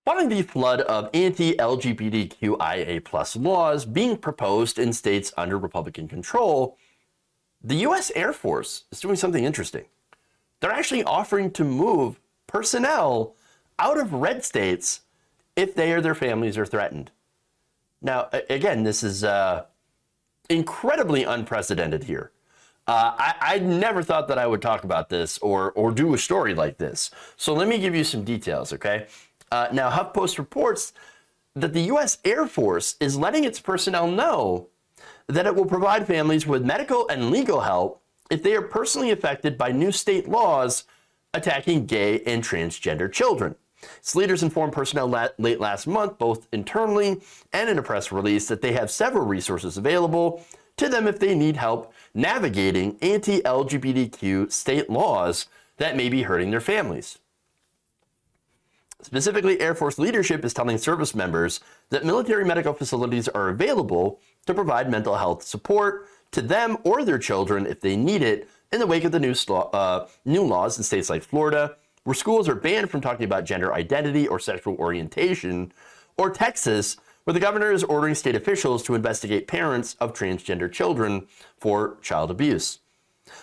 Following the flood of anti-LGBTQIA plus laws being proposed in states under Republican control, the U.S. Air Force is doing something interesting. They're actually offering to move personnel out of red states if they or their families are threatened. Now, again, this is incredibly unprecedented here. I never thought that I would talk about this or do a story like this. So let me give you some details, okay? Now, HuffPost reports that the U.S. Air Force is letting its personnel know that it will provide families with medical and legal help if they are personally affected by new state laws attacking gay and transgender children. Its leaders informed personnel late last month, both internally and in a press release, that they have several resources available to them if they need help navigating anti-LGBTQ state laws that may be hurting their families. Specifically, Air Force leadership is telling service members that military medical facilities are available to provide mental health support to them or their children if they need it in the wake of the new laws in states like Florida, where schools are banned from talking about gender identity or sexual orientation, or Texas, where the governor is ordering state officials to investigate parents of transgender children for child abuse.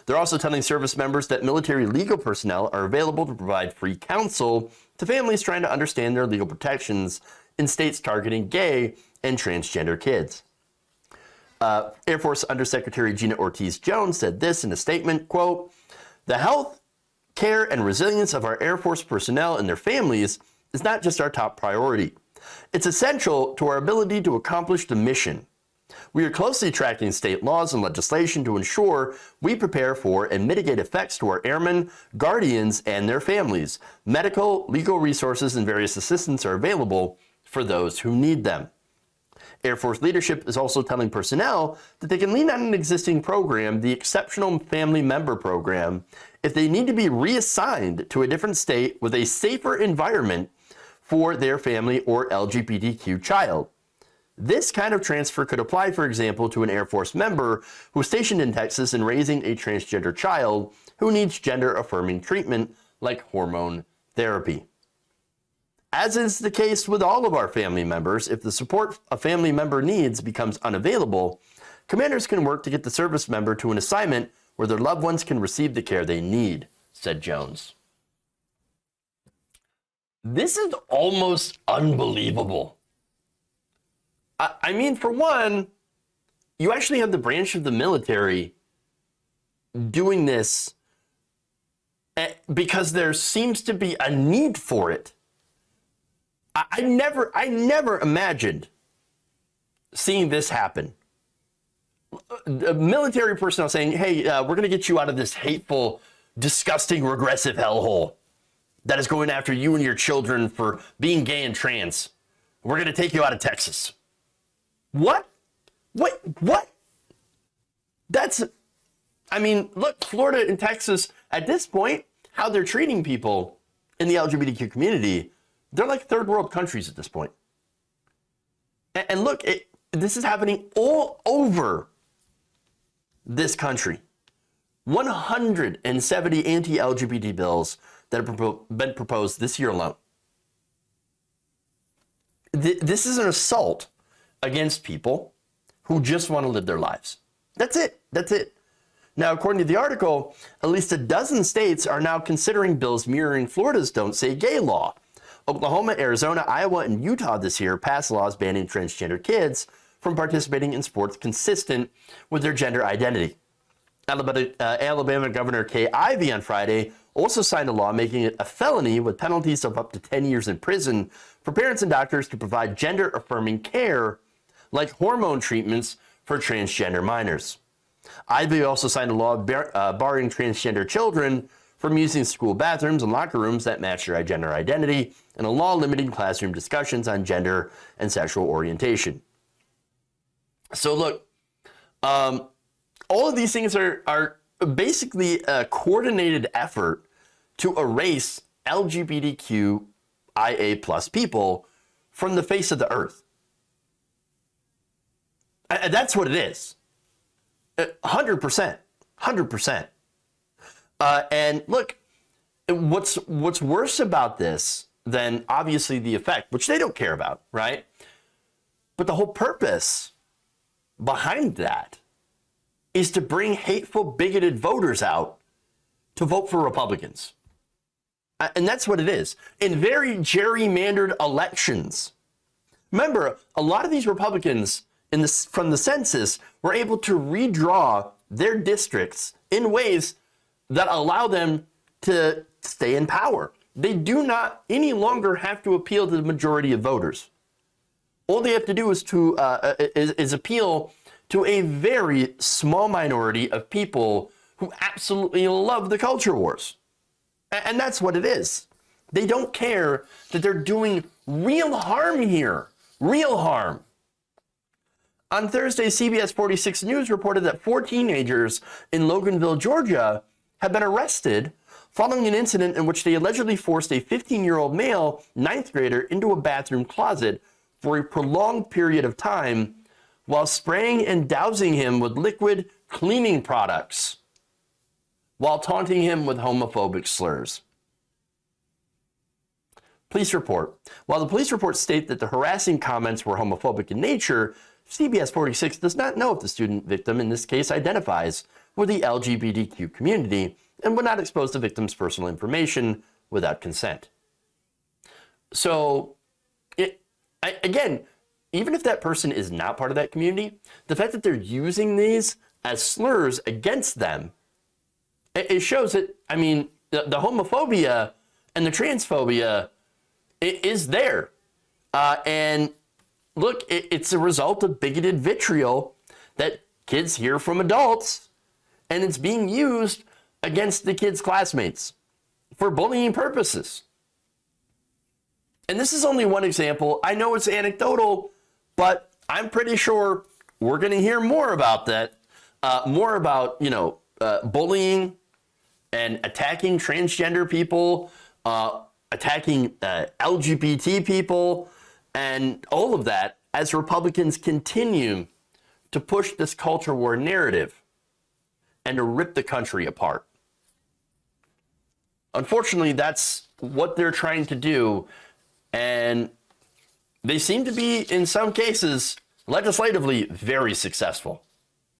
They're also telling service members that military legal personnel are available to provide free counsel to families trying to understand their legal protections in states targeting gay and transgender kids. Air Force Undersecretary Gina Ortiz-Jones said this in a statement, quote, "The health, care, and resilience of our Air Force personnel and their families is not just our top priority. It's essential to our ability to accomplish the mission. We are closely tracking state laws and legislation to ensure we prepare for and mitigate effects to our airmen, guardians, and their families. Medical, legal resources, and various assistance are available for those who need them." Air Force leadership is also telling personnel that they can lean on an existing program, the Exceptional Family Member Program, if they need to be reassigned to a different state with a safer environment for their family or LGBTQ child. This kind of transfer could apply, for example, to an Air Force member who is stationed in Texas and raising a transgender child who needs gender-affirming treatment like hormone therapy. As is the case with all of our family members, if the support a family member needs becomes unavailable, commanders can work to get the service member to an assignment where their loved ones can receive the care they need, said Jones. This is almost unbelievable. I mean, for one, you actually have the branch of the military doing this because there seems to be a need for it. I never imagined seeing this happen. Military personnel saying, hey, we're going to get you out of this hateful, disgusting, regressive hellhole that is going after you and your children for being gay and trans. We're going to take you out of Texas. What? Look, Florida and Texas, at this point, how they're treating people in the LGBTQ community, they're like third world countries at this point. And look, this is happening all over this country. 170 anti-LGBT bills that have been proposed this year alone. This is an assault against people who just want to live their lives. That's it. Now, according to the article, at least a dozen states are now considering bills mirroring Florida's Don't Say Gay law. Oklahoma, Arizona, Iowa, and Utah this year passed laws banning transgender kids from participating in sports consistent with their gender identity. Alabama Governor Kay Ivey on Friday also signed a law making it a felony with penalties of up to 10 years in prison for parents and doctors to provide gender-affirming care like hormone treatments for transgender minors. Ivey also signed a law barring transgender children from using school bathrooms and locker rooms that match their gender identity, and a law limiting classroom discussions on gender and sexual orientation. So look, all of these things are basically a coordinated effort to erase LGBTQIA plus people from the face of the earth. And that's what it is. 100%. And look, what's worse about this than obviously the effect, which they don't care about, right? But the whole purpose behind that is to bring hateful, bigoted voters out to vote for Republicans. And that's what it is. In very gerrymandered elections. Remember, a lot of these Republicans from the census were able to redraw their districts in ways that allow them to stay in power. They do not any longer have to appeal to the majority of voters. All they have to do is appeal to a very small minority of people who absolutely love the culture wars. And that's what it is. They don't care that they're doing real harm here. Real harm. On Thursday, CBS 46 News reported that 4 teenagers in Loganville, Georgia, have been arrested following an incident in which they allegedly forced a 15-year-old male 9th grader into a bathroom closet for a prolonged period of time while spraying and dousing him with liquid cleaning products, while taunting him with homophobic slurs. Police report. While the police reports state that the harassing comments were homophobic in nature, CBS 46 does not know if the student victim in this case identifies with the LGBTQ community and would not expose the victim's personal information without consent. So, again, even if that person is not part of that community, the fact that they're using these as slurs against them, it shows that, I mean, the homophobia and the transphobia is there. And look, it's a result of bigoted vitriol that kids hear from adults, and it's being used against the kids' classmates for bullying purposes. And this is only one example. I know it's anecdotal, but I'm pretty sure we're going to hear more about that, more about, bullying and attacking transgender people, attacking LGBT people, and all of that as Republicans continue to push this culture war narrative and to rip the country apart. Unfortunately, that's what they're trying to do, and they seem to be, in some cases, legislatively very successful.